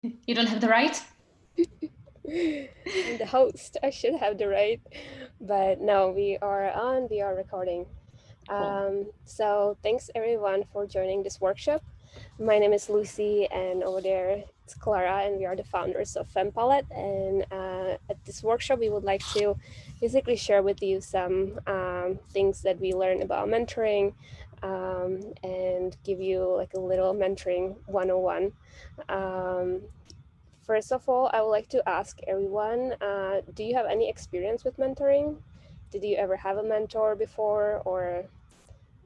You don't have the right? I'm the host. I should have the right. But no, we are recording. Cool. So thanks everyone for joining this workshop. My name is Lucy, and over there it's Clara, and we are the founders of FemPalette. And at this workshop, we would like to basically share with you some things that we learned about mentoring, and give you like a little mentoring 101. Um, First of all, I would like to ask everyone, do you have any experience with mentoring? Did you ever have a mentor before, or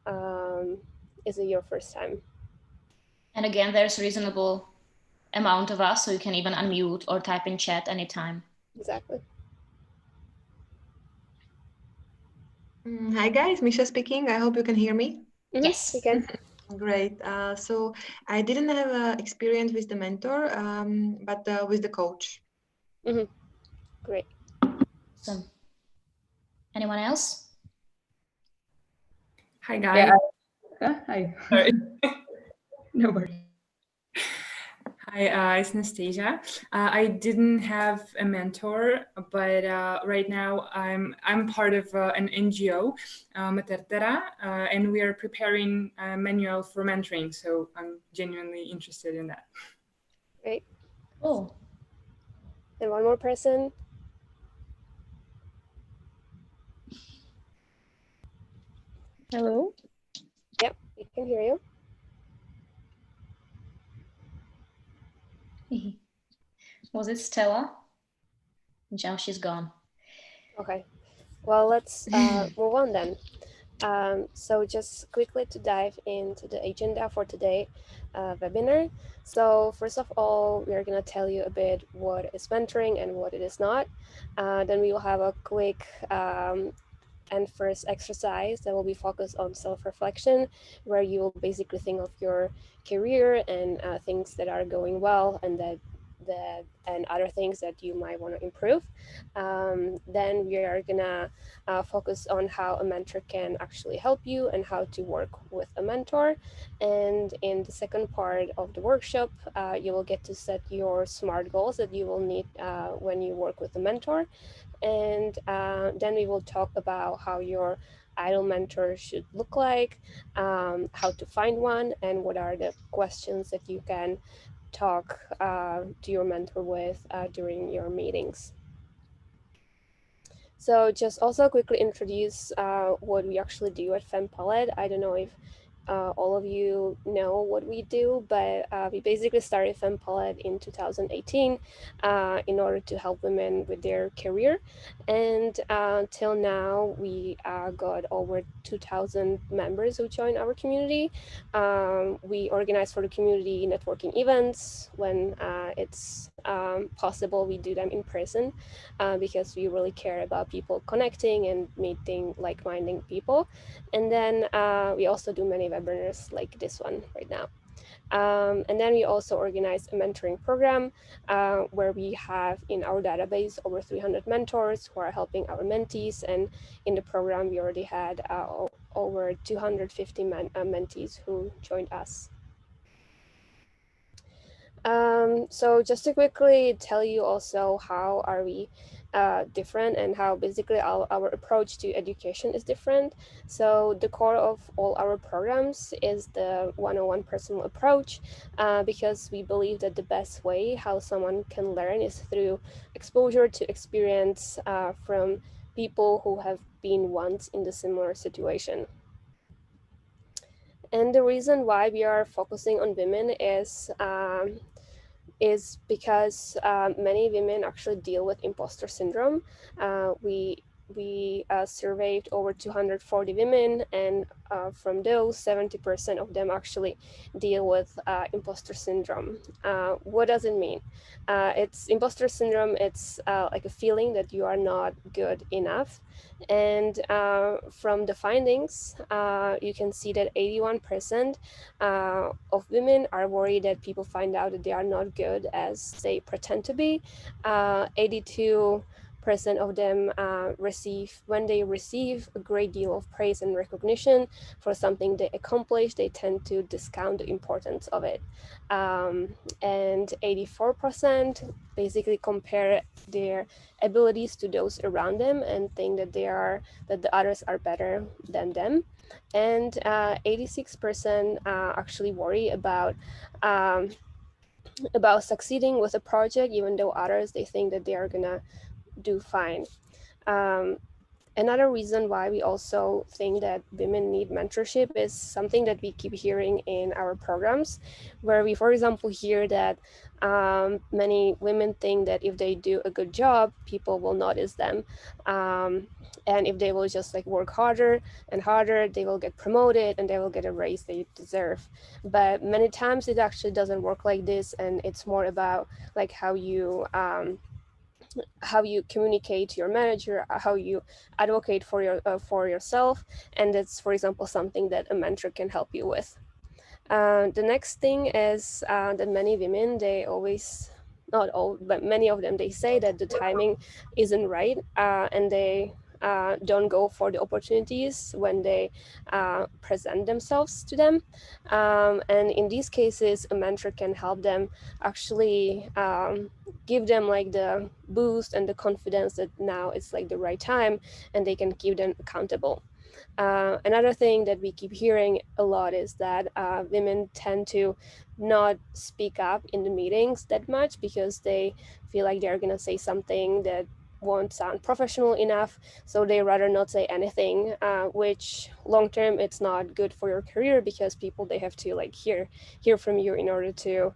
um, is it your first time? And again, there's a reasonable amount of us, so you can even unmute or type in chat anytime. Exactly. Hi guys, Misha speaking. I hope you can hear me. We Yes. can. Great. So I didn't have experience with the mentor, but with the coach. Great. So, anyone else? Hi guys. Hi. Sorry. No worries. Hi, it's Nastasia. I didn't have a mentor, but right now I'm part of an NGO, Matertera, and we are preparing a manual for mentoring. So I'm genuinely interested in that. Great. Cool. And one more person. Hello? Yep, we can hear you. Was it Stella? Now she's gone. Okay. Well, let's move on then. So just quickly to dive into the agenda for today webinar. So first of all, we are going to tell you a bit what is mentoring and what it is not. Then we will have a quick and first exercise that will be focused on self-reflection, where you will basically think of your career and things that are going well and and other things that you might want to improve. Then we are gonna focus on how a mentor can actually help you and how to work with a mentor. And in the second part of the workshop, you will get to set your SMART goals that you will need when you work with a mentor. And then we will talk about how your ideal mentor should look like, how to find one, and what are the questions that you can talk to your mentor with during your meetings. So just also quickly introduce what we actually do at FemPalette. I don't know if all of you know what we do, but we basically started FemPalette in 2018 in order to help women with their career. And till now, we got over 2,000 members who join our community. We organize for the community networking events. When it's possible, we do them in person because we really care about people connecting and meeting like-minded people. And then we also do many webinars like this one right now. And then we also organize a mentoring program where we have in our database over 300 mentors who are helping our mentees. And in the program, we already had over 250 mentees who joined us. So just to quickly tell you also how are we different and how basically our approach to education is different. So the core of all our programs is the 101 personal approach because we believe that the best way how someone can learn is through exposure to experience from people who have been once in the similar situation. And the reason why we are focusing on women is because many women actually deal with imposter syndrome. We surveyed over 240 women, and from those, 70% of them actually deal with imposter syndrome. What does it mean? It's imposter syndrome. It's like a feeling that you are not good enough. And from the findings, you can see that 81% of women are worried that people find out that they are not good as they pretend to be. 82% of them when they receive a great deal of praise and recognition for something they accomplish, they tend to discount the importance of it. And 84% basically compare their abilities to those around them and think that the others are better than them. And 86% actually worry about succeeding with a project, even though others, they think that they are gonna do fine. Another reason why we also think that women need mentorship is something that we keep hearing in our programs, where we, for example, hear that many women think that if they do a good job, people will notice them. And if they will just like work harder and harder, they will get promoted and they will get a raise they deserve. But many times it actually doesn't work like this, and it's more about like how you communicate to your manager, how you advocate for yourself, and that's, for example, something that a mentor can help you with. The next thing is that many women, they always, not all, but many of them, they say that the timing isn't right, and they don't go for the opportunities when they present themselves to them. And in these cases, a mentor can help them actually give them like the boost and the confidence that now it's like the right time, and they can keep them accountable. Another thing that we keep hearing a lot is that women tend to not speak up in the meetings that much because they feel like they're going to say something that won't sound professional enough, so they rather not say anything, which long term it's not good for your career, because people, they have to like hear from you in order to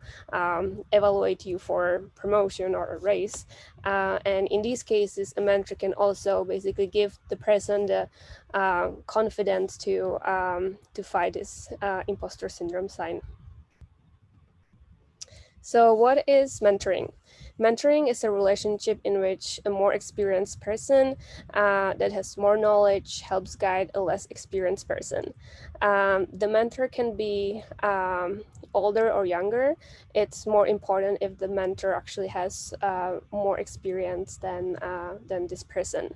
evaluate you for promotion or a raise. And in these cases, a mentor can also basically give the person the confidence to fight this imposter syndrome sign. So what is mentoring? Mentoring is a relationship in which a more experienced person that has more knowledge helps guide a less experienced person. The mentor can be older or younger. It's more important if the mentor actually has more experience than this person.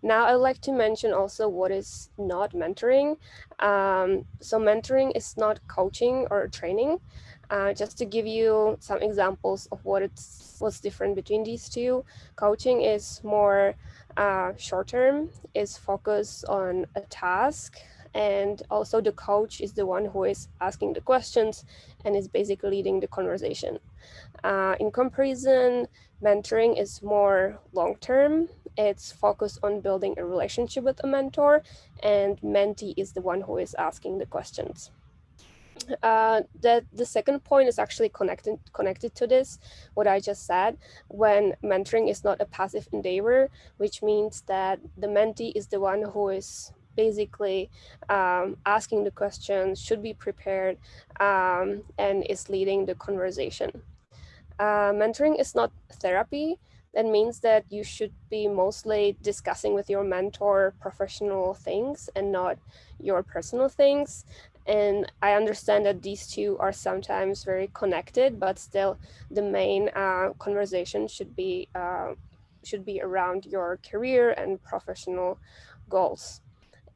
Now, I'd like to mention also what is not mentoring. So mentoring is not coaching or training. Just to give you some examples of what's different between these two, coaching is more short-term, is focused on a task, and also the coach is the one who is asking the questions and is basically leading the conversation. In comparison, mentoring is more long-term. It's focused on building a relationship with a mentor, and mentee is the one who is asking the questions. The second point is actually connected to this, what I just said, when mentoring is not a passive endeavor, which means that the mentee is the one who is basically asking the questions, should be prepared, and is leading the conversation. Mentoring is not therapy. That means that you should be mostly discussing with your mentor professional things and not your personal things. And I understand that these two are sometimes very connected, but still the main conversation should be around your career and professional goals.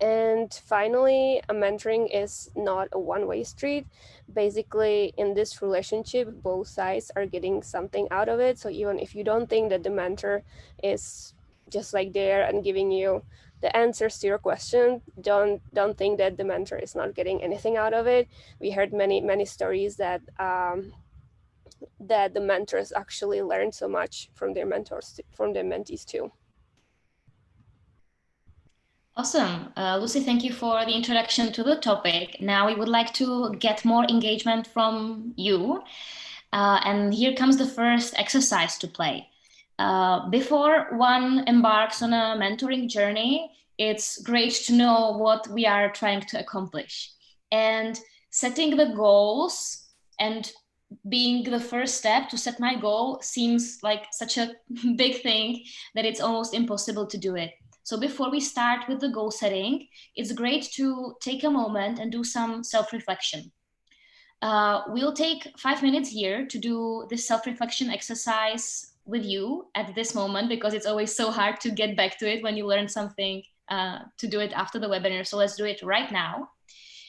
And finally, a mentoring is not a one-way street. Basically, in this relationship, both sides are getting something out of it. So even if you don't think that the mentor is just like there and giving you the answers to your question, don't think that the mentor is not getting anything out of it. We heard many stories that that the mentors actually learn so much from their mentors, from their mentees too. Awesome. Lucy, thank you for the introduction to the topic. Now we would like to get more engagement from you. And here comes the first exercise to play. Before one embarks on a mentoring journey, it's great to know what we are trying to accomplish. And setting the goals and being the first step to set my goal seems like such a big thing that it's almost impossible to do it. So before we start with the goal setting, it's great to take a moment and do some self-reflection. We'll take 5 minutes here to do this self-reflection exercise with you at this moment, because it's always so hard to get back to it when you learn something, to do it after the webinar. So let's do it right now.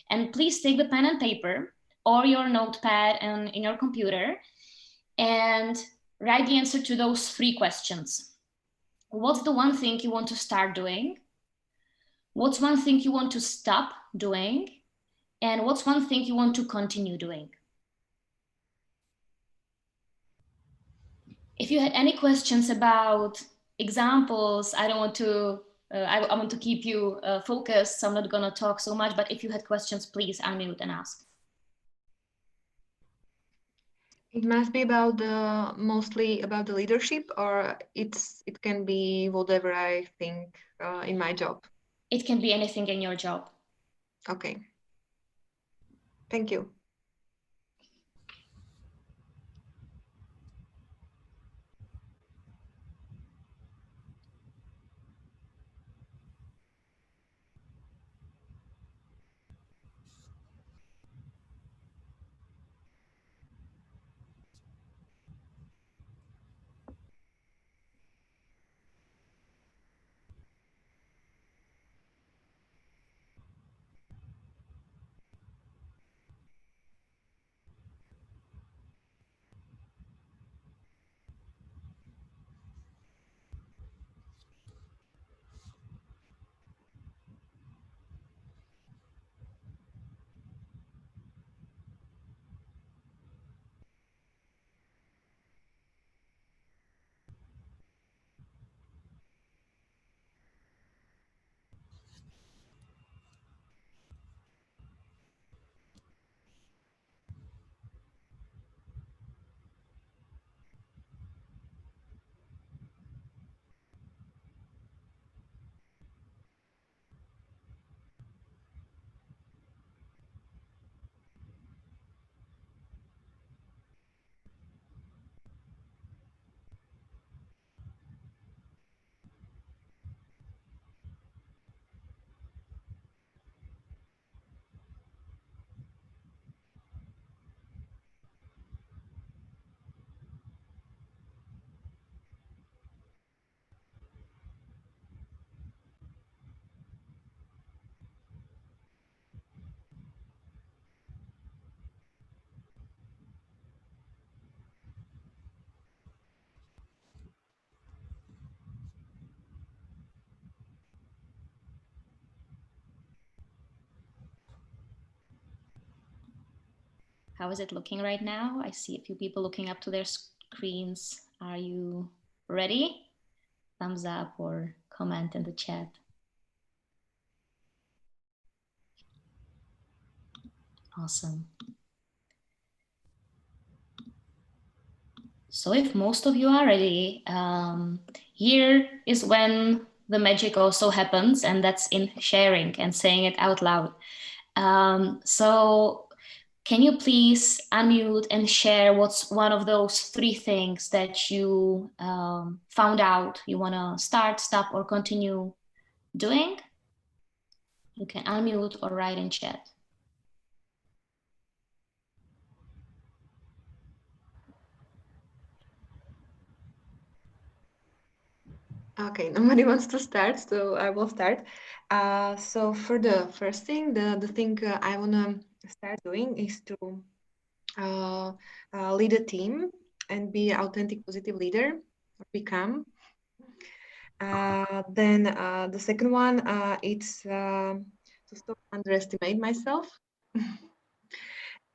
And please take the pen and paper or your notepad and in your computer and write the answer to those 3 questions. What's the one thing you want to start doing? What's one thing you want to stop doing? And what's one thing you want to continue doing? If you had any questions about examples, I don't want to, I want to keep you focused, so I'm not gonna talk so much, but if you had questions, please unmute and ask. It must be about mostly about the leadership, or it can be whatever I think in my job. It can be anything in your job. Okay. Thank you. How is it looking right now? I see a few people looking up to their screens. Are you ready? Thumbs up or comment in the chat. Awesome. So if most of you are ready, here is when the magic also happens, and that's in sharing and saying it out loud. So can you please unmute and share what's one of those 3 things that you found out you want to start, stop, or continue doing? You can unmute or write in chat. Okay, nobody wants to start, so I will start. So for the first thing, the thing I want to start doing is to lead a team and be an authentic, positive leader, or become. Then the second one, it's to stop underestimate myself.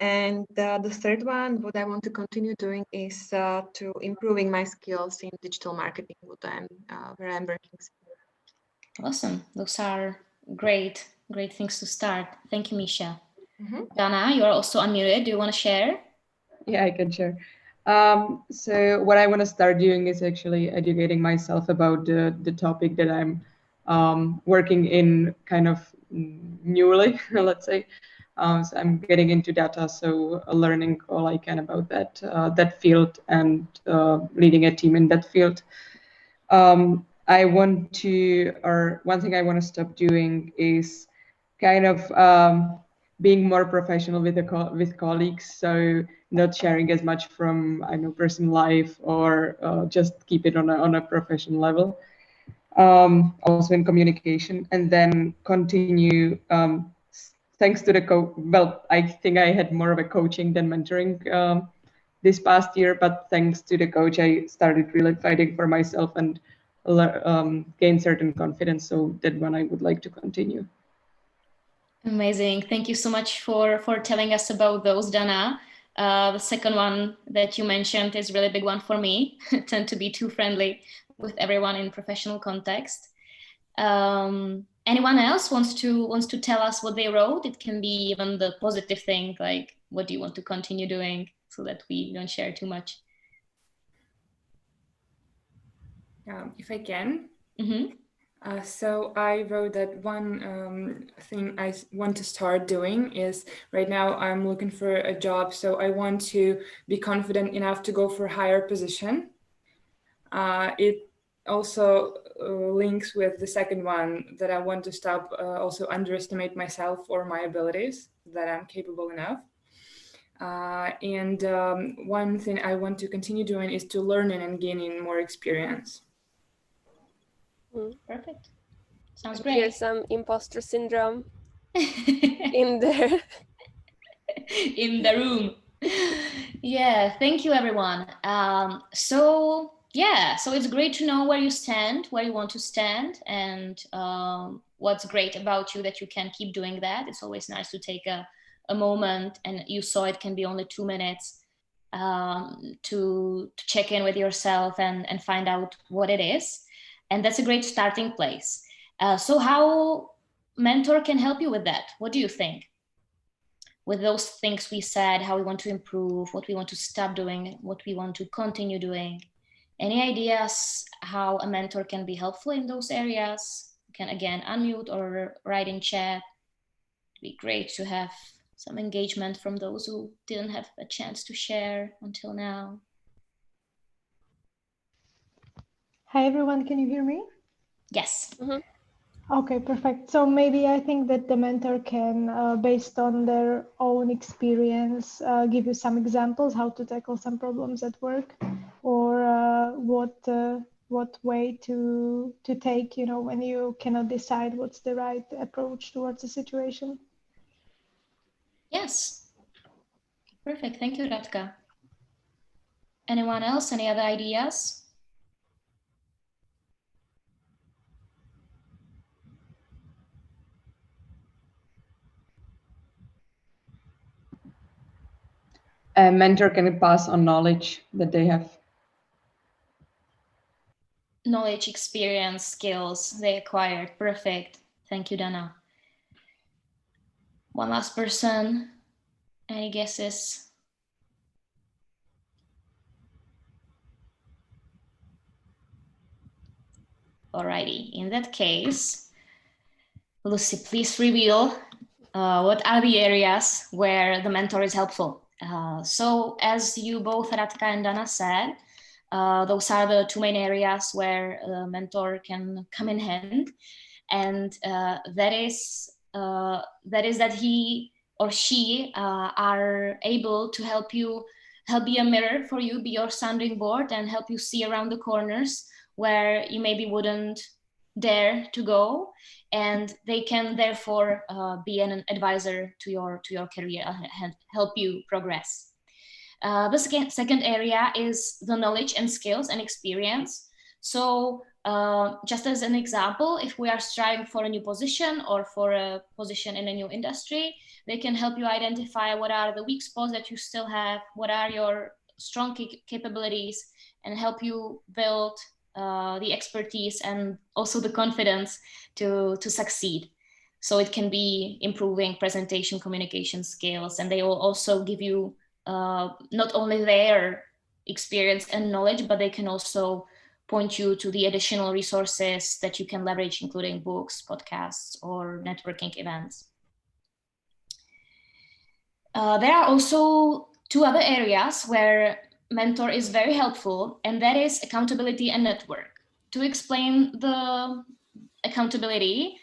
And the third one, what I want to continue doing is to improving my skills in digital marketing, where I'm working. Awesome. Those are great things to start. Thank you, Misha. Dana, you're also unmuted. Do you want to share? Yeah, I can share. So what I want to start doing is actually educating myself about the topic that I'm working in kind of newly, let's say. So I'm getting into data, so learning all I can about that field and leading a team in that field. I want to, or one thing I want to stop doing is kind of being more professional with with colleagues, so not sharing as much from personal life, or just keep it on a professional level. Also in communication, and then continue. Thanks to the I think I had more of a coaching than mentoring this past year, but thanks to the coach, I started really fighting for myself and gain certain confidence. So that one I would like to continue. Amazing. Thank you so much for telling us about those, Dana. The second one that you mentioned is a really big one for me. I tend to be too friendly with everyone in professional context. Anyone else wants to tell us what they wrote? It can be even the positive thing, like what do you want to continue doing, so that we don't share too much. If I can. Mm-hmm. So I wrote that one thing I want to start doing is, right now I'm looking for a job, so I want to be confident enough to go for a higher position. It also links with the second one, that I want to stop also underestimate myself or my abilities, that I'm capable enough. And one thing I want to continue doing is to learning and gaining more experience. Perfect. Sounds Here's great. some imposter syndrome in there. In the room. Yeah, thank you, everyone. So it's great to know where you stand, where you want to stand, and what's great about you that you can keep doing that. It's always nice to take a moment, and you saw it can be only 2 minutes, to check in with yourself and find out what it is. And that's a great starting place. So how mentor can help you with that? What do you think? With those things we said, how we want to improve, what we want to stop doing, what we want to continue doing. Any ideas how a mentor can be helpful in those areas? You can again unmute or write in chat. It'd be great to have some engagement from those who didn't have a chance to share until now. Hi everyone, can you hear me? Yes. Mm-hmm. Okay, perfect. So maybe I think that the mentor can, based on their own experience, give you some examples how to tackle some problems at work, or what way to take, when you cannot decide what's the right approach towards a situation. Yes. Perfect. Thank you, Radka. Anyone else? Any other ideas? A mentor can pass on knowledge that they have. Knowledge, experience, skills they acquired. Perfect. Thank you, Dana. One last person. Any guesses? Alrighty. In that case, Lucy, please reveal what are the areas where the mentor is helpful. So as you both, Radka and Dana, said, those are the 2 main areas where a mentor can come in hand. And that is that he or she are able to help be a mirror for you, be your sounding board, and help you see around the corners where you maybe wouldn't dare to go, and they can therefore be an advisor to your career and help you progress. The second area is the knowledge and skills and experience. So just as an example, if we are striving for a new position or for a position in a new industry, they can help you identify what are the weak spots that you still have, what are your strong capabilities, and help you build the expertise and also the confidence to succeed. So it can be improving presentation, communication skills, and they will also give you not only their experience and knowledge, but they can also point you to the additional resources that you can leverage, including books, podcasts, or networking events. There are also 2 other areas where mentor is very helpful, and that is accountability and network. To explain the accountability,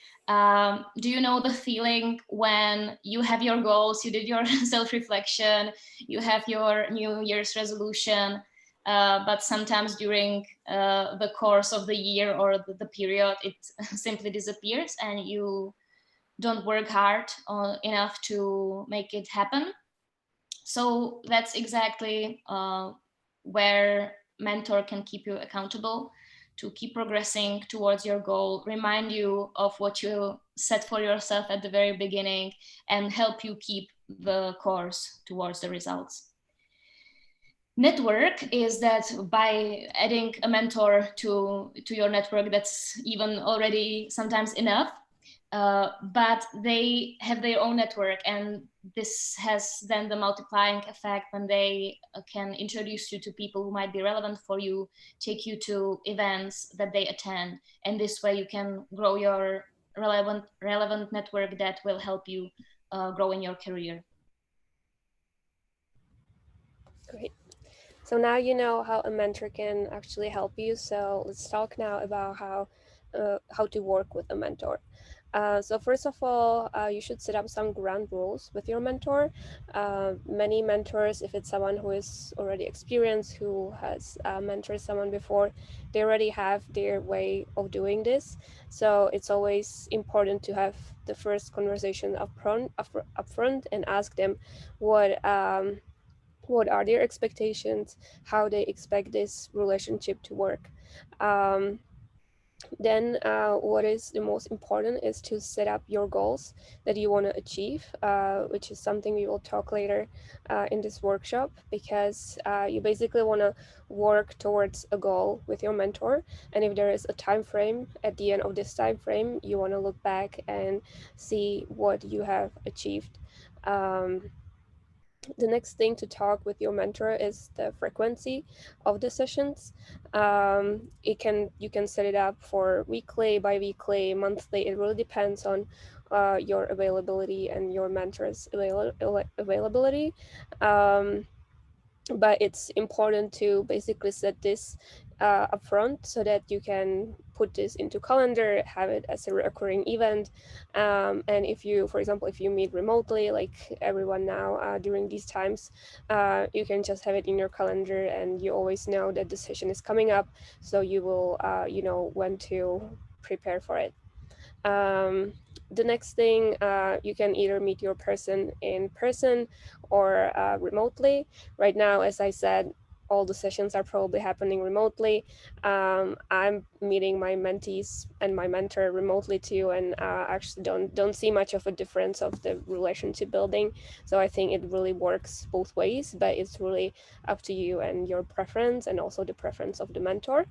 Do you know the feeling when you have your goals, you did your self-reflection, you have your New Year's resolution, but sometimes during the course of the year or the period, it simply disappears and you don't work hard enough to make it happen? So that's exactly where mentor can keep you accountable to keep progressing towards your goal, remind you of what you set for yourself at the very beginning, and help you keep the course towards the results. Network is that by adding a mentor to your network, that's even already sometimes enough. But they have their own network, and this has then the multiplying effect when they can introduce you to people who might be relevant for you, take you to events that they attend, and this way you can grow your relevant network that will help you grow in your career. Great. So now you know how a mentor can actually help you. So let's talk now about how to work with a mentor. So first of all, you should set up some ground rules with your mentor. Many mentors, if it's someone who is already experienced, who has mentored someone before, they already have their way of doing this. So it's always important to have the first conversation upfront and ask them what are their expectations, how they expect this relationship to work. Then what is the most important is to set up your goals that you want to achieve, which is something we will talk later in this workshop, because you basically want to work towards a goal with your mentor. And if there is a time frame, at the end of this time frame, you want to look back and see what you have achieved. The next thing to talk with your mentor is the frequency of the sessions. You can set it up for weekly, bi-weekly, monthly. It really depends on your availability and your mentor's availability. But it's important to basically set this upfront so that you can put this into calendar, have it as a recurring event. And if you, for example, if you meet remotely, like everyone now during these times, you can just have it in your calendar and you always know that the session is coming up. So you will, you know, when to prepare for it. The next thing, you can either meet your person in person or remotely. Right now, as I said, all the sessions are probably happening remotely. I'm meeting my mentees and my mentor remotely too, and actually don't see much of a difference of the relationship building. So I think it really works both ways, but it's really up to you and your preference, and also the preference of the mentor.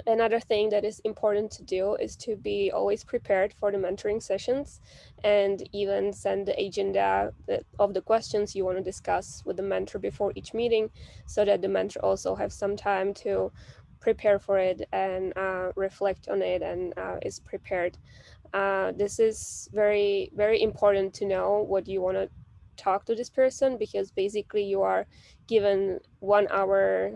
Another thing that is important to do is to be always prepared for the mentoring sessions, and even send the agenda of the questions you want to discuss with the mentor before each meeting, so that the mentor also has some time to prepare for it and reflect on it, and is prepared. This is very, very important to know what you want to talk to this person, because basically you are given 1 hour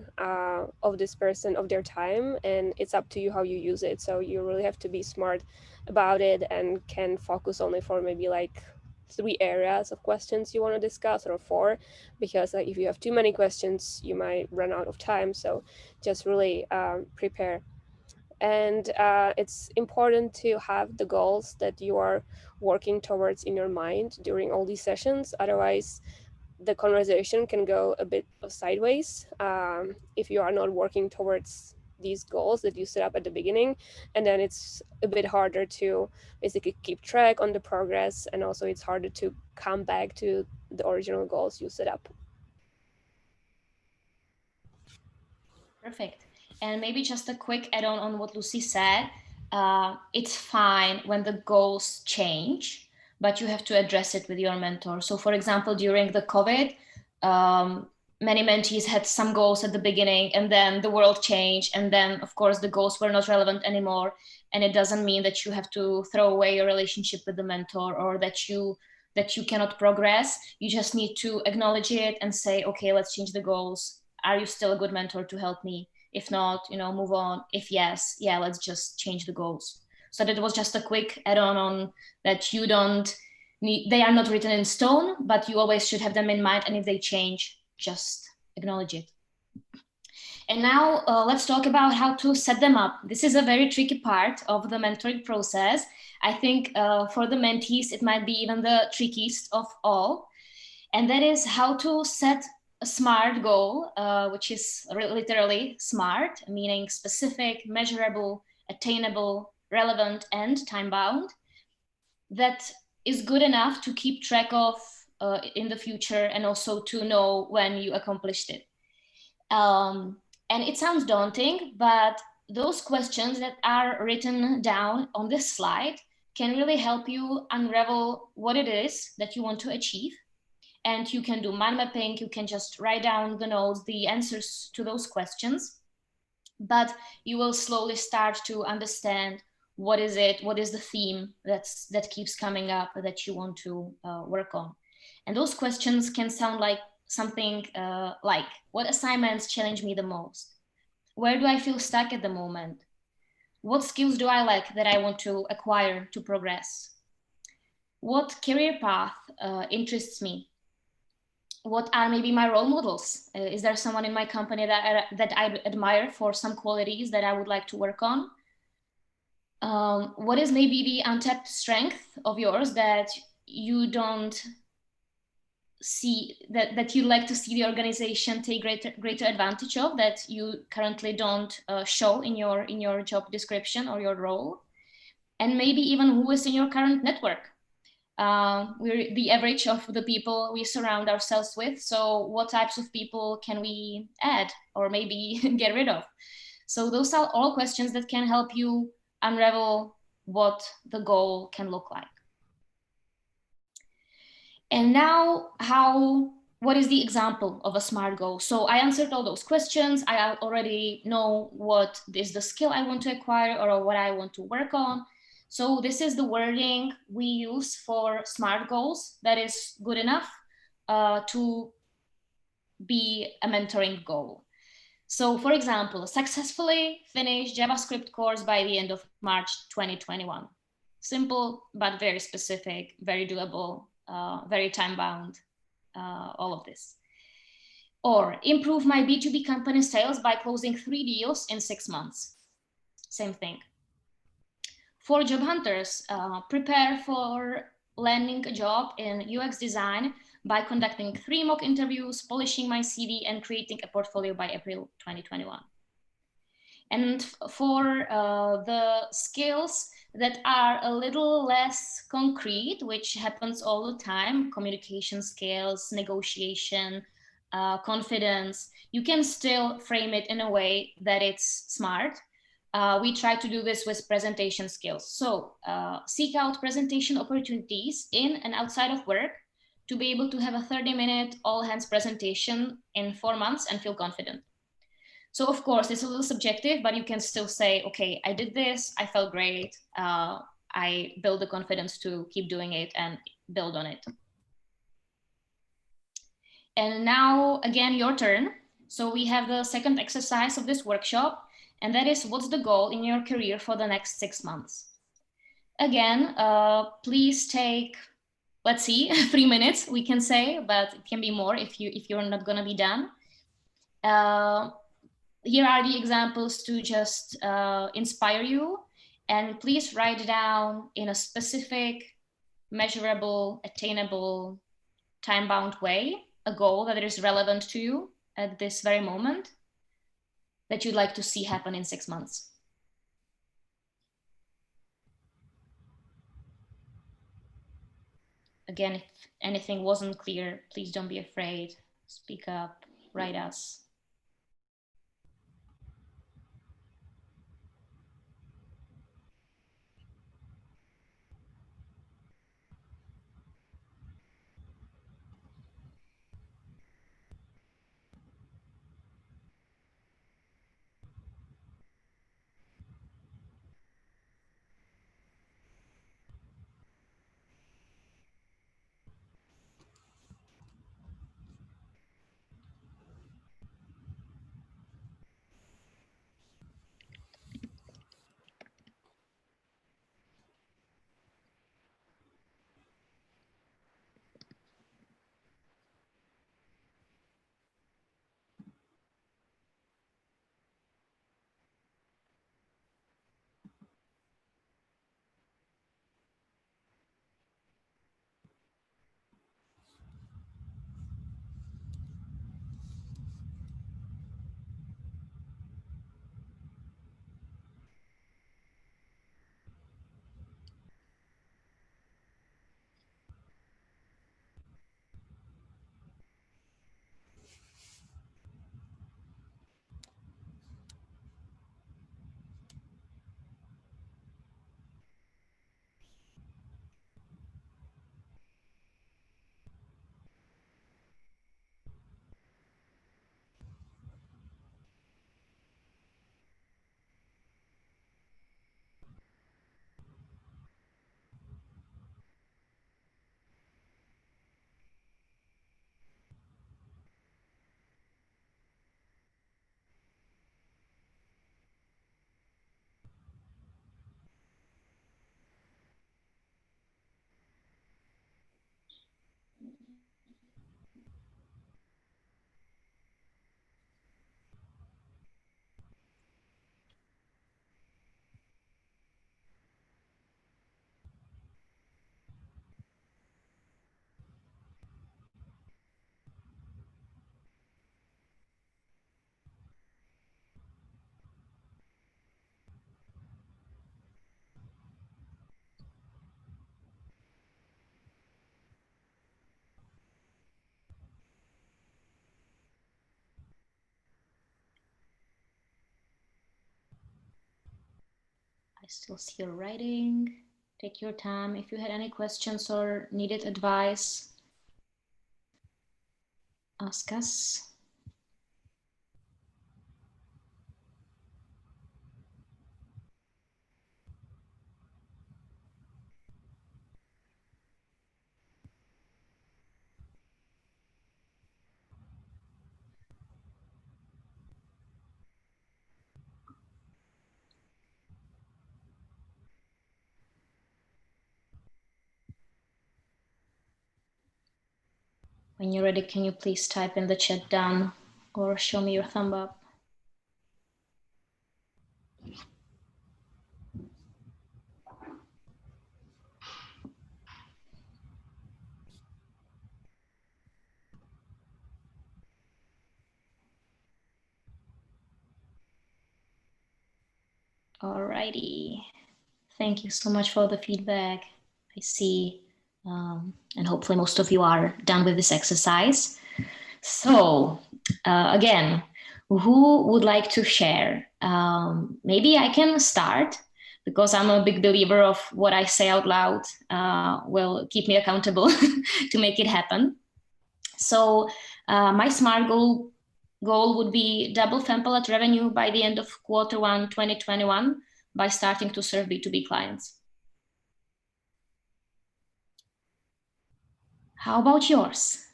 of this person, of their time, and it's up to you how you use it. So you really have to be smart about it and can focus only for maybe like 3 areas of questions you want to discuss, or 4, because if you have too many questions, you might run out of time. So just really prepare. And it's important to have the goals that you are working towards in your mind during all these sessions. Otherwise, the conversation can go a bit sideways if you are not working towards these goals that you set up at the beginning. And then it's a bit harder to basically keep track on the progress, and also it's harder to come back to the original goals you set up. Perfect. And maybe just a quick add-on on what Lucy said. It's fine when the goals change, but you have to address it with your mentor. So for example, during the COVID, many mentees had some goals at the beginning, and then the world changed. And then of course the goals were not relevant anymore. And it doesn't mean that you have to throw away your relationship with the mentor, or that you cannot progress. You just need to acknowledge it and say, okay, let's change the goals. Are you still a good mentor to help me? If not, move on. If yes, yeah, let's just change the goals. So that was just a quick add-on on that you don't need, they are not written in stone, but you always should have them in mind. And if they change, just acknowledge it. And now let's talk about how to set them up. This is a very tricky part of the mentoring process. I think for the mentees, it might be even the trickiest of all. And that is how to set a SMART goal, which is literally SMART, meaning specific, measurable, attainable, relevant, and time-bound, that is good enough to keep track of in the future and also to know when you accomplished it. And it sounds daunting, but those questions that are written down on this slide can really help you unravel what it is that you want to achieve. And you can do mind mapping, you can just write down the notes, the answers to those questions, but you will slowly start to understand what is the theme that keeps coming up that you want to work on. And those questions can sound like something like, what assignments challenge me the most? Where do I feel stuck at the moment? What skills do I lack that I want to acquire to progress? What career path interests me? What are maybe my role models? Is there someone in my company that I admire for some qualities that I would like to work on? What is maybe the untapped strength of yours that you don't see, that you like to see the organization take greater advantage of, that you currently don't show in your job description or your role? And maybe even who is in your current network? We're the average of the people we surround ourselves with. So what types of people can we add or maybe get rid of? So those are all questions that can help you unravel what the goal can look like. And now what is the example of a SMART goal? So I answered all those questions. I already know what is the skill I want to acquire or what I want to work on. So this is the wording we use for SMART goals that is good enough to be a mentoring goal. So for example, successfully finish JavaScript course by the end of March 2021. Simple, but very specific, very doable, very time-bound, all of this. Or improve my B2B company sales by closing 3 deals in 6 months. Same thing. For job hunters, prepare for landing a job in UX design by conducting 3 mock interviews, polishing my CV, and creating a portfolio by April 2021. And for the skills that are a little less concrete, which happens all the time, communication skills, negotiation, confidence, you can still frame it in a way that it's smart. We try to do this with presentation skills. So seek out presentation opportunities in and outside of work to be able to have a 30-minute all-hands presentation in 4 months and feel confident. So of course, it's a little subjective, but you can still say, okay, I did this, I felt great, I built the confidence to keep doing it and build on it. And now, again, your turn. So we have the second exercise of this workshop, and that is, what's the goal in your career for the next 6 months? Again, please take, let's see, 3 minutes, we can say, but it can be more if you're not gonna be done. Here are the examples to just inspire you, and please write down in a specific, measurable, attainable, time-bound way a goal that is relevant to you at this very moment that you'd like to see happen in 6 months. Again, if anything wasn't clear, please don't be afraid. Speak up, write us. still see your writing. Take your time. If you had any questions or needed advice, ask us. When you're ready, can you please type in the chat down or show me your thumb up? Alrighty. Thank you so much for the feedback. I see, and hopefully most of you are done with this exercise. So again, who would like to share? Maybe I can start because I'm a big believer of what I say out loud will keep me accountable to make it happen. So my SMART goal would be double FEMPallet revenue by the end of Q1 2021 by starting to serve B2B clients. How about yours?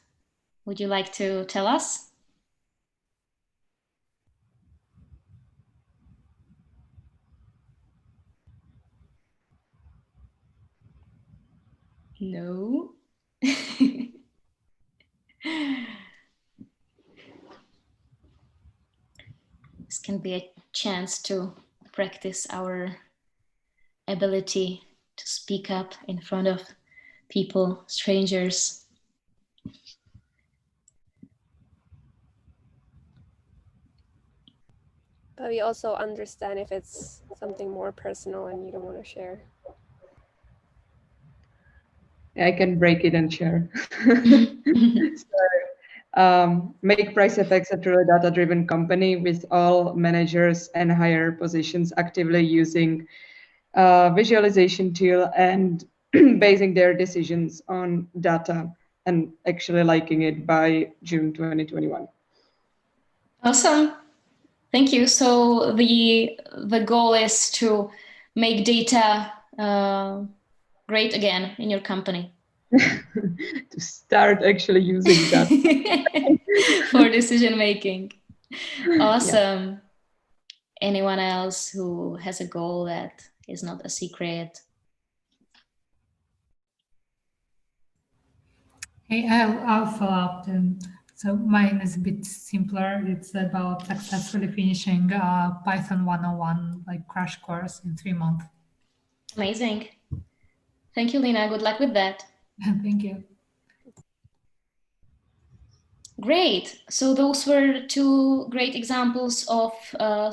Would you like to tell us? No. This can be a chance to practice our ability to speak up in front of people, strangers. But we also understand if it's something more personal and you don't want to share. I can break it and share. Make PriceFX a truly data-driven company with all managers and higher positions actively using visualization tool and basing their decisions on data and actually liking it by June 2021. Awesome. Thank you. So the goal is to make data great again in your company. To start actually using that for decision making. Awesome. Yeah. Anyone else who has a goal that is not a secret? Hey, I'll follow up then. So mine is a bit simpler. It's about successfully finishing Python 101 like crash course in 3 months. Amazing. Thank you, Lina. Good luck with that. Thank you. Great. So those were two great examples of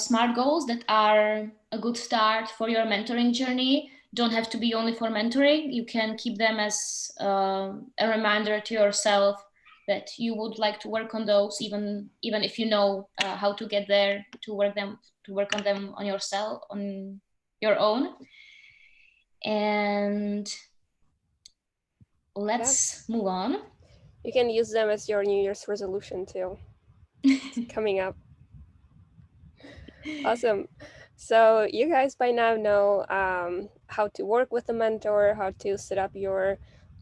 SMART goals that are a good start for your mentoring journey. Don't have to be only for mentoring. You can keep them as a reminder to yourself that you would like to work on those, even if you know how to get there, to work on them on yourself, on your own. And let's move on. You can use them as your New Year's resolution too. It's coming up. Awesome. So you guys by now know how to work with a mentor, how to set up your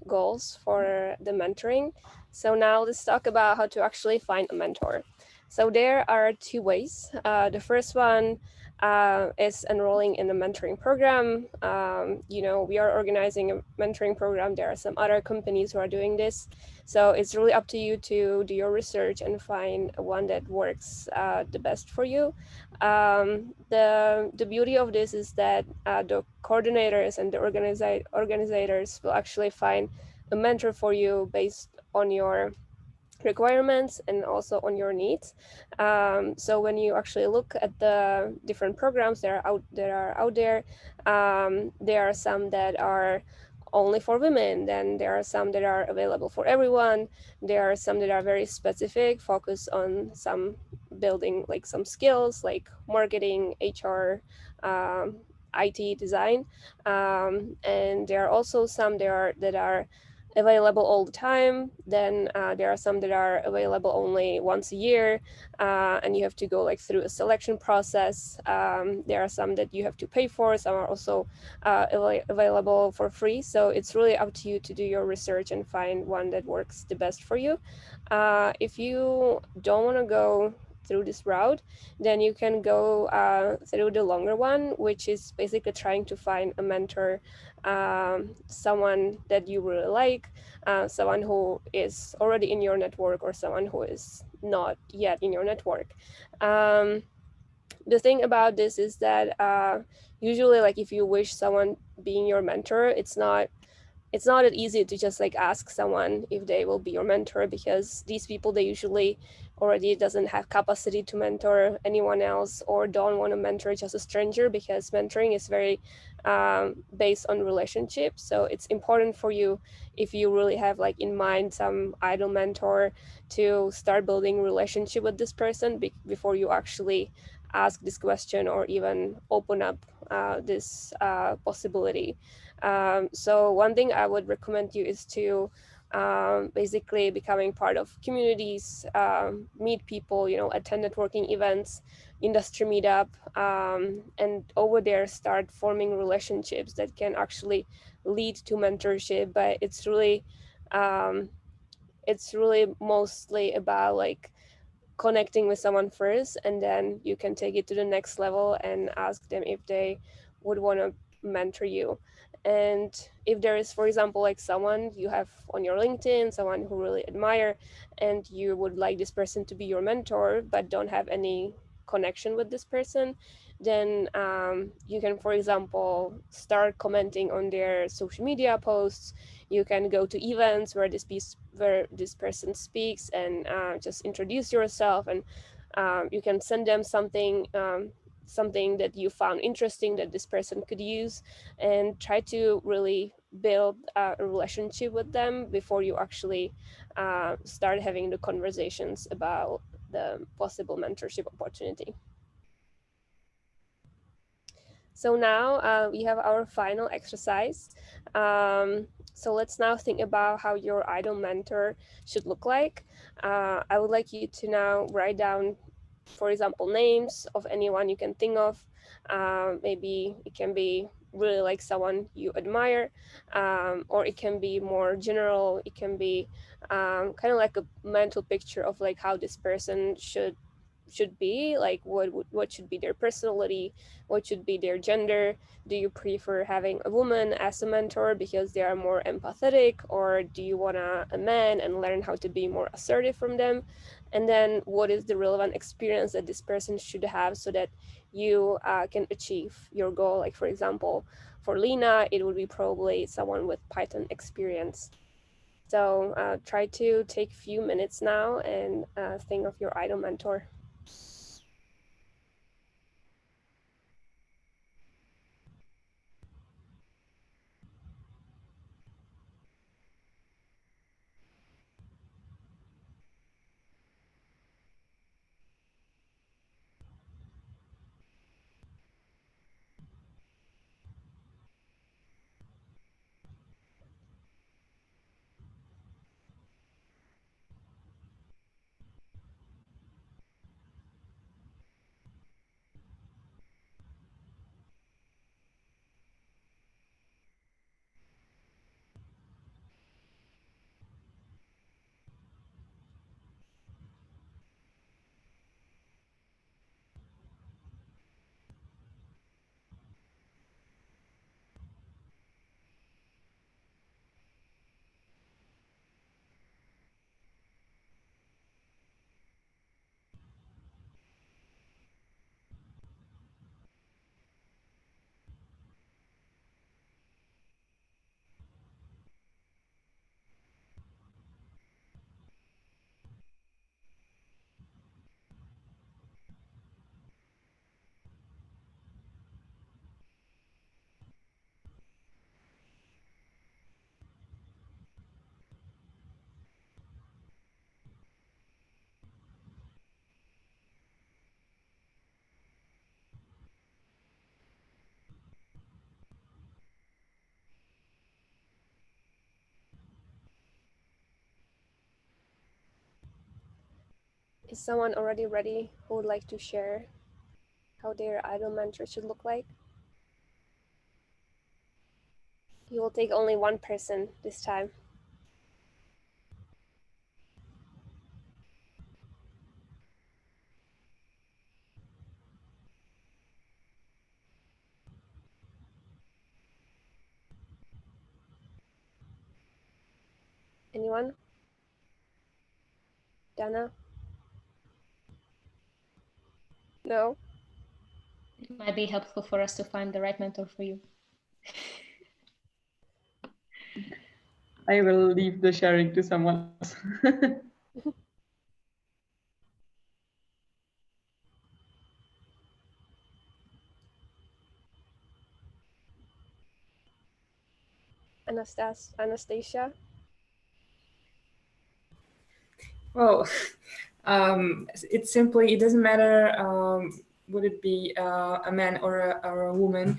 goals for the mentoring. So now let's talk about how to actually find a mentor. So there are two ways. The first one is enrolling in a mentoring program. We are organizing a mentoring program. There are some other companies who are doing this. So it's really up to you to do your research and find one that works the best for you. The beauty of this is that the coordinators and the organizers will actually find a mentor for you based on your requirements and also on your needs. So when you actually look at the different programs that are out there, there are some that are only for women, then there are some that are available for everyone. There are some that are very specific, focus on some building like some skills like marketing, HR, IT design, and there are also some that are available all the time. Then there are some that are available only once a year, and you have to go like through a selection process. There are some that you have to pay for. Some are also available for free. So it's really up to you to do your research and find one that works the best for you. If you don't want to go through this route, then you can go through the longer one, which is basically trying to find a mentor, someone that you really like, someone who is already in your network or someone who is not yet in your network. The thing about this is that usually, like, if you wish someone being your mentor, it's not that easy to just like ask someone if they will be your mentor, because these people, they usually already doesn't have capacity to mentor anyone else, or don't want to mentor just a stranger, because mentoring is very based on relationships. So it's important for you, if you really have like in mind some idol mentor, to start building relationship with this person before you actually ask this question or even open up this possibility. So one thing I would recommend you is to basically becoming part of communities, meet people, attend networking events, industry meetup, and over there start forming relationships that can actually lead to mentorship. But it's really mostly about like connecting with someone first, and then you can take it to the next level and ask them if they would want to mentor you. And if there is, for example, like someone you have on your LinkedIn, someone who really admire, and you would like this person to be your mentor but don't have any connection with this person, then you can, for example, start commenting on their social media posts. You can go to events where this person speaks, and just introduce yourself, and you can send them something that you found interesting that this person could use, and try to really build a relationship with them before you actually start having the conversations about the possible mentorship opportunity. So now we have our final exercise. So let's now think about how your idol mentor should look like. I would like you to now write down, for example, names of anyone you can think of. Maybe it can be really like someone you admire, or it can be more general. It can be kind of like a mental picture of like how this person should be, like what should be their personality, what should be their gender. Do you prefer having a woman as a mentor because they are more empathetic, or do you want a man and learn how to be more assertive from them? And then what is the relevant experience that this person should have so that you can achieve your goal? Like, for example, for Lena, it would be probably someone with Python experience. So try to take a few minutes now and think of your idol mentor. Is someone already ready who would like to share how their ideal mentor should look like? You will take only one person this time. Anyone? Dana? No? It might be helpful for us to find the right mentor for you. I will leave the sharing to someone else. Anastasia? Well, it doesn't matter, would it be a man or a woman.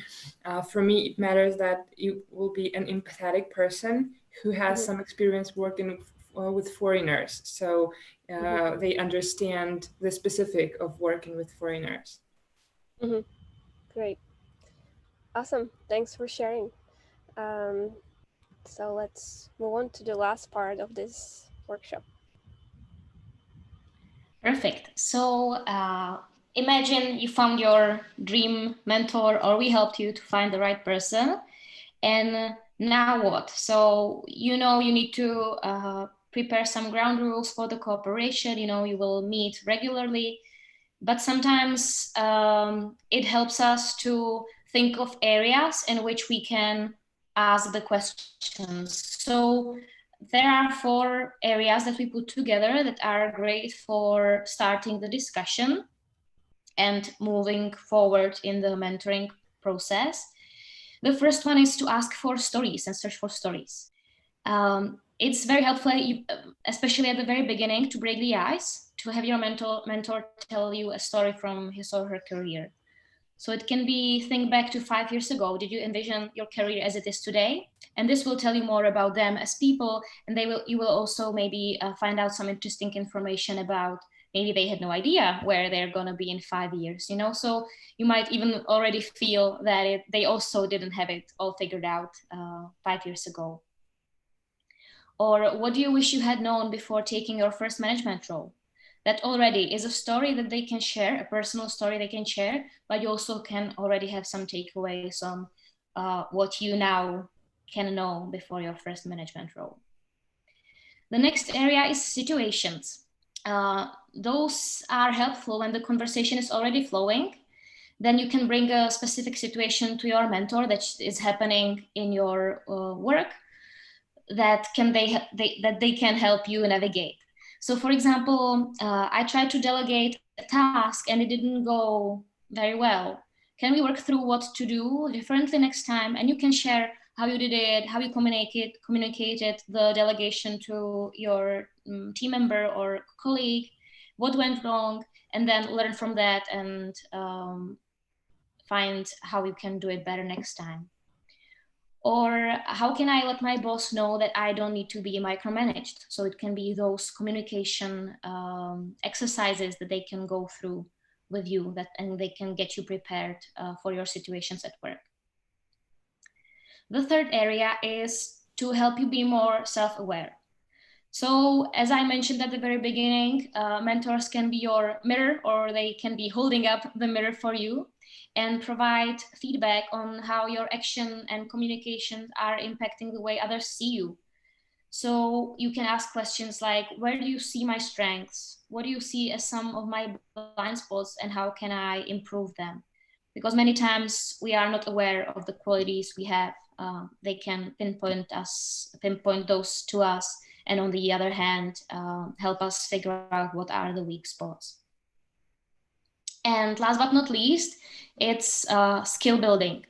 For me, it matters that you will be an empathetic person who has some experience working with foreigners. So they understand the specific of working with foreigners. Great. Awesome. Thanks for sharing. So let's move on to the last part of this workshop. Perfect. So imagine you found your dream mentor, or we helped you to find the right person. And now what? So, you need to prepare some ground rules for the cooperation. You will meet regularly, but sometimes it helps us to think of areas in which we can ask the questions. So there are 4 areas that we put together that are great for starting the discussion and moving forward in the mentoring process. The first one is to ask for stories and search for stories. It's very helpful, especially at the very beginning, to break the ice, to have your mentor tell you a story from his or her career. So it can be, think back to 5 years ago. Did you envision your career as it is today? And this will tell you more about them as people, and you will also maybe find out some interesting information about, maybe they had no idea where they're going to be in 5 years, So you might even already feel that they also didn't have it all figured out 5 years ago. Or what do you wish you had known before taking your first management role? That already is a story that they can share, a personal story they can share, but you also can already have some takeaways on what you now can know before your first management role. The next area is situations. Those are helpful when the conversation is already flowing. Then you can bring a specific situation to your mentor that is happening in your work that they can help you navigate. So for example, I tried to delegate a task and it didn't go very well. Can we work through what to do differently next time? And you can share how you did it, how you communicated the delegation to your team member or colleague, what went wrong, and then learn from that and find how you can do it better next time. Or how can I let my boss know that I don't need to be micromanaged? So it can be those communication exercises that they can go through with you, and they can get you prepared for your situations at work. The third area is to help you be more self-aware. So as I mentioned at the very beginning, mentors can be your mirror, or they can be holding up the mirror for you and provide feedback on how your action and communications are impacting the way others see you. So you can ask questions like, where do you see my strengths? What do you see as some of my blind spots, and how can I improve them? Because many times we are not aware of the qualities we have. They can pinpoint those to us, and on the other hand, help us figure out what are the weak spots. And last but not least, it's skill building.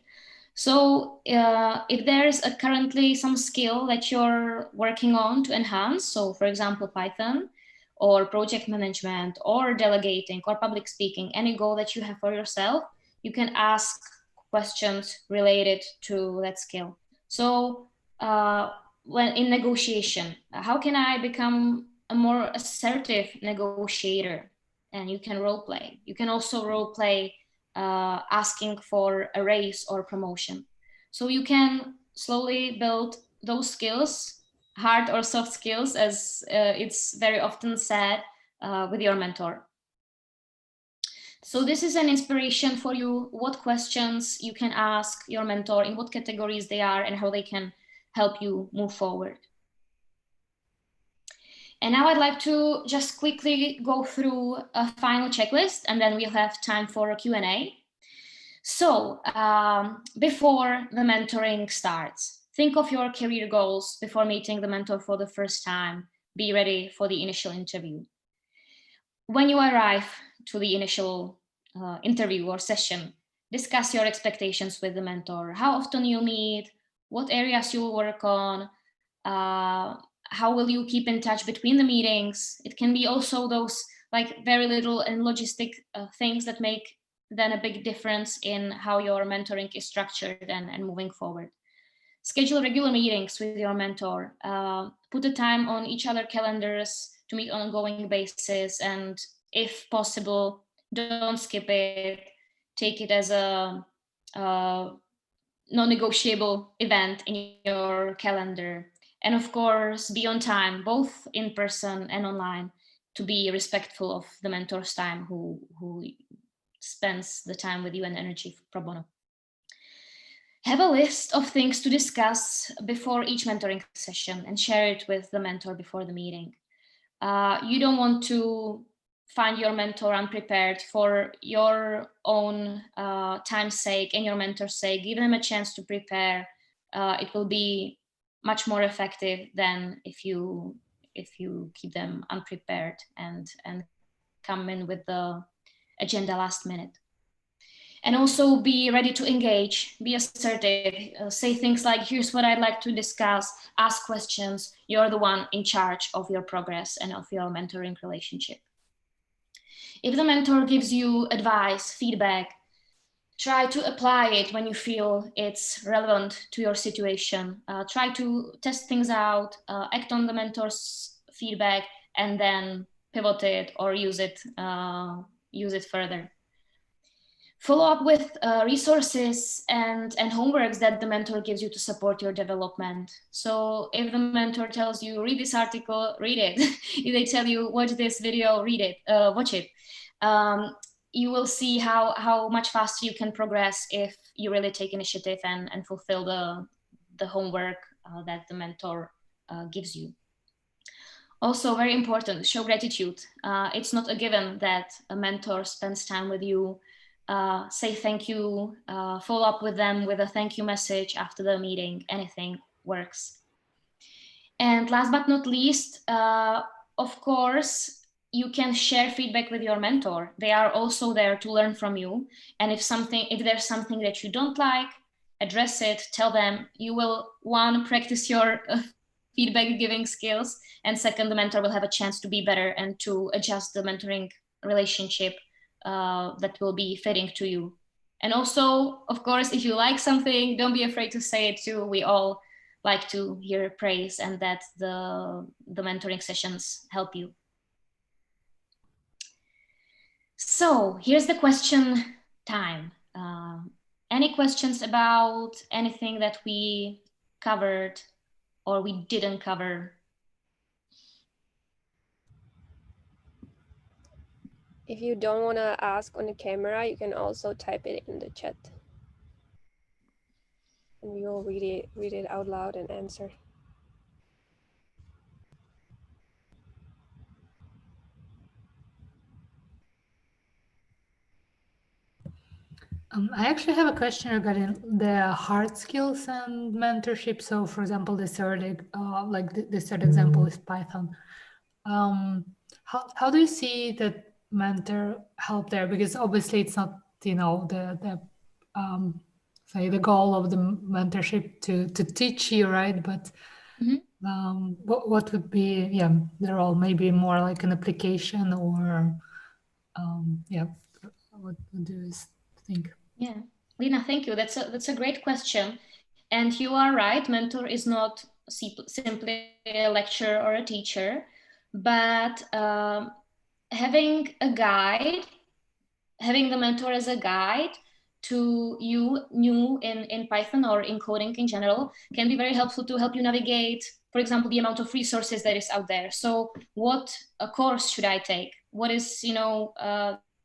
So if there's currently some skill that you're working on to enhance, so for example, Python or project management or delegating or public speaking, any goal that you have for yourself, you can ask questions related to that skill. So when in negotiation, how can I become a more assertive negotiator? and you can role play. You can also role play asking for a raise or promotion. So you can slowly build those skills, hard or soft skills, as it's very often said, with your mentor. So this is an inspiration for you, what questions you can ask your mentor, in what categories they are, and how they can help you move forward. And now I'd like to just quickly go through a final checklist, and then we'll have time for a Q&A. So before the mentoring starts, think of your career goals before meeting the mentor for the first time. Be ready for the initial interview. When you arrive to the initial interview or session, discuss your expectations with the mentor. How often you'll meet, what areas you'll work on, how will you keep in touch between the meetings. It can be also those like very little and logistic things that make then a big difference in how your mentoring is structured and moving forward. Schedule regular meetings with your mentor. Put a time on each other calendars to meet on an ongoing basis, and if possible, don't skip it. Take it as a non-negotiable event in your calendar. And of course, be on time, both in person and online, to be respectful of the mentor's time who spends the time with you and energy pro bono. Have a list of things to discuss before each mentoring session and share it with the mentor before the meeting. You don't want to find your mentor unprepared. For your own time's sake and your mentor's sake. Give them a chance to prepare. It will be much more effective than if you keep them unprepared and come in with the agenda last minute. And also be ready to engage, be assertive, say things like, here's what I'd like to discuss, ask questions. You're the one in charge of your progress and of your mentoring relationship. If the mentor gives you advice, feedback, try to apply it when you feel it's relevant to your situation. Try to test things out, act on the mentor's feedback, and then pivot it or use it further. Follow up with resources and homeworks that the mentor gives you to support your development. So if the mentor tells you, read this article, read it. If they tell you, watch this video, read it, watch it. You will see how much faster you can progress if you really take initiative and fulfill the homework that the mentor gives you. Also, very important, show gratitude. It's not a given that a mentor spends time with you. Say thank you, follow up with them with a thank you message after the meeting. Anything works. And last but not least, of course, you can share feedback with your mentor. They are also there to learn from you. And if there's something that you don't like, address it, tell them. You will, one, practice your feedback giving skills, and second, the mentor will have a chance to be better and to adjust the mentoring relationship that will be fitting to you. And also, of course, if you like something, don't be afraid to say it too. We all like to hear praise, and that the mentoring sessions help you. So here's the question time. Any questions about anything that we covered or we didn't cover? If you don't want to ask on the camera, you can also type it in the chat. And we will read it out loud and answer. I actually have a question regarding the hard skills and mentorship. So, for example, the third example is Python. How do you see that mentor help there? Because obviously it's not, the say the goal of the mentorship to teach you, right? But what would be the role? Maybe more like an application, or what do you think? Yeah, Lina, thank you. That's a great question. And you are right, mentor is not simply a lecturer or a teacher, but having a guide, having the mentor as a guide to you new in Python or in coding in general can be very helpful to help you navigate, for example, the amount of resources that is out there. So what a course should I take? What is,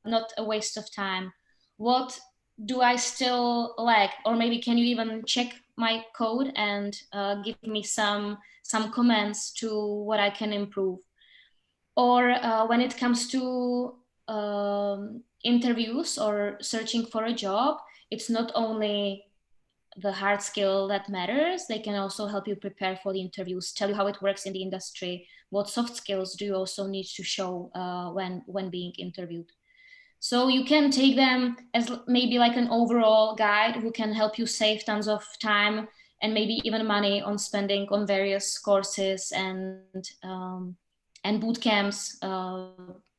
not a waste of time? What do I still lack? Or maybe can you even check my code and give me some comments to what I can improve? Or when it comes to interviews or searching for a job, it's not only the hard skill that matters. They can also help you prepare for the interviews, tell you how it works in the industry. What soft skills do you also need to show when being interviewed? So you can take them as maybe like an overall guide who can help you save tons of time and maybe even money on spending on various courses and boot camps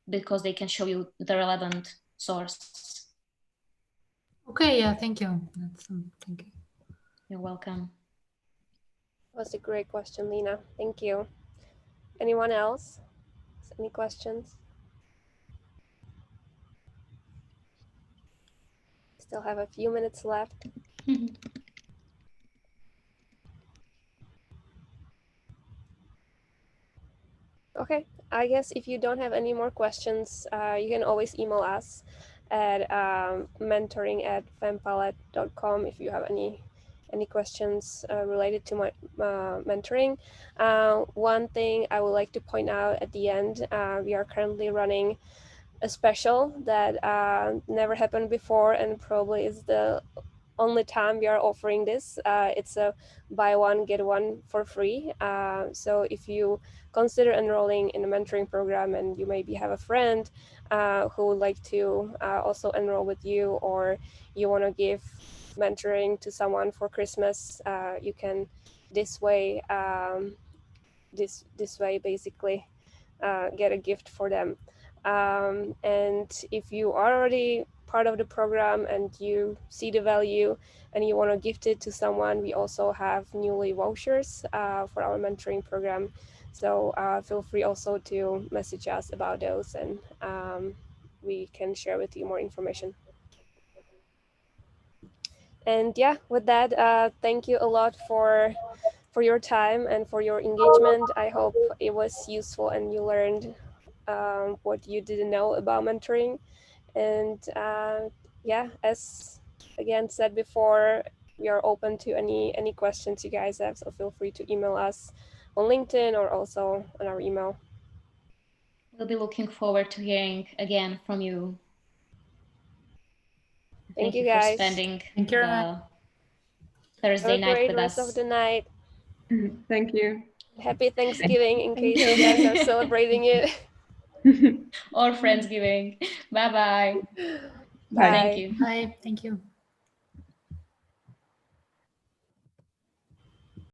because they can show you the relevant source. Okay, yeah, thank you. Thank you. You're welcome. That was a great question, Lina. Thank you. Anyone else? Any questions? Still have a few minutes left. Okay, I guess if you don't have any more questions, you can always email us at mentoring@fempalet.com if you have any questions related to my mentoring. One thing I would like to point out at the end, we are currently running a special that never happened before and probably is the only time we are offering this. It's a buy one, get one for free. So if you consider enrolling in a mentoring program and you maybe have a friend who would like to also enroll with you, or you want to give mentoring to someone for Christmas, you can this way basically get a gift for them. And if you are already part of the program and you see the value and you want to gift it to someone, we also have newly vouchers for our mentoring program. So feel free also to message us about those, and we can share with you more information. And yeah, with that, thank you a lot for your time and for your engagement. I hope it was useful and you learned what you didn't know about mentoring. And yeah, as again said before, we are open to any questions you guys have, so feel free to email us on LinkedIn or also on our email. We'll be looking forward to hearing again from you. Thank you guys for spending Thank you. the Thursday night great with rest us. of the night. Thank you. Happy Thanksgiving in case you guys are celebrating it. Or Friendsgiving. Bye-bye. Bye. Thank you. Bye. Thank you.